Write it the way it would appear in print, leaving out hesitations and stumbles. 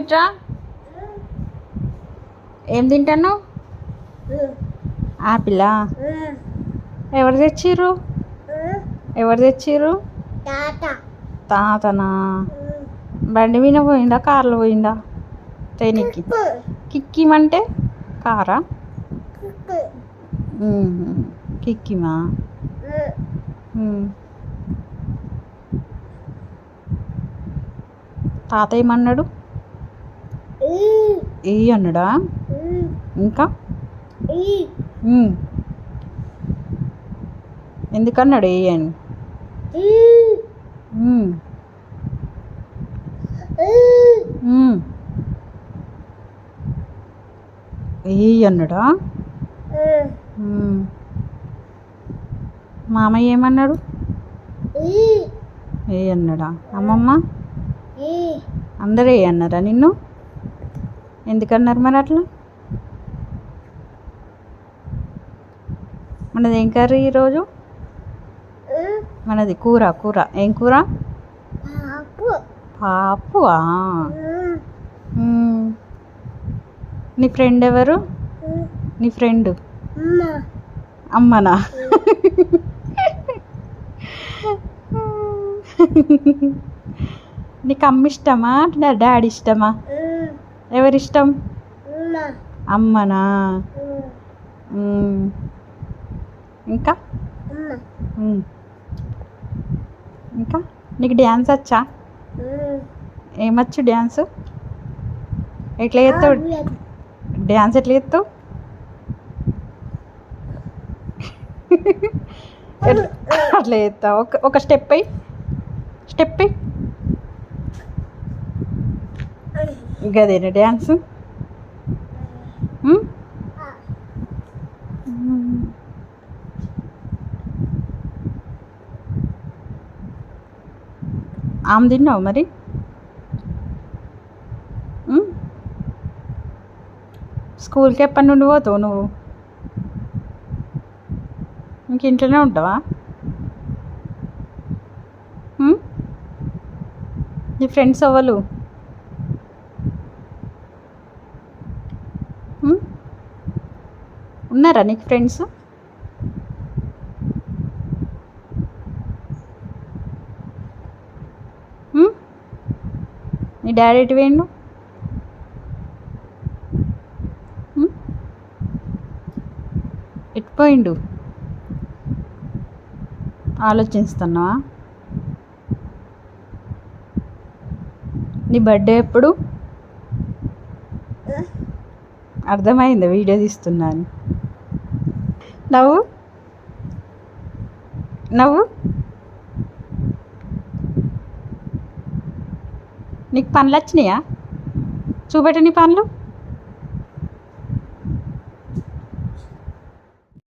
ఇట్రా. ఏం తింటాను? ఆపిలా? ఎవరు తెచ్చిర్రు? ఎవరు తెచ్చిర్రు? తాతనా? బండి మీద పోయిందా కార్లో పోయిందా ట్రైన్కి? కిక్కిమంటే కారా? కిక్కిమా? తాత ఏమన్నాడు? ఏ అన్నాడా? ఇంకా ఎందుకన్నాడు ఏ అని? ఏ అన్నాడా? మామయ్య ఏమన్నాడు? ఏ అన్నాడా? అమ్మమ్మ అందరూ ఏ అన్నారా నిన్ను? ఎందుకన్నారు మరి అట్లా? మనది ఏం కర్రీ ఈరోజు? మనది కూర. కూర ఏం కూర? పాపువా? నీ ఫ్రెండ్ ఎవరు? నీ ఫ్రెండ్ అమ్మనా? నీకు అమ్మ ఇష్టమా డాడీ ఇష్టమా? ఎవరిష్టం? అమ్మనా? ఇంకా ఇంకా నీకు డ్యాన్స్ వచ్చా? ఏమచ్చు డ్యాన్స్? ఎట్లా చేస్తావు డ్యాన్స్? ఎట్లా చేస్తావు? అట్లా చేస్తావు? ఒక స్టెప్ అయ్యి స్టెప్ అయ్యి గదేనా డ్యాన్స్? ఆమె తిన్నావు మరి? స్కూల్కి ఎప్పటి నుండి పోతావు నువ్వు? ఇంక ఇంట్లోనే ఉంటావా? నీ ఫ్రెండ్స్ ఎవరు? ఉన్నారా నీకు ఫ్రెండ్స్? నీ డాడీ ఎటు పోయిండు? ఎటు పోయిండు? ఆలోచిస్తున్నావా? నీ బర్త్డే ఎప్పుడు? అర్థమైందా వీడియో తీస్తున్నాను? నవ్వు నవ్వు. నీకు పనులు వచ్చినాయా? చూపెట్టు నీ పనులు.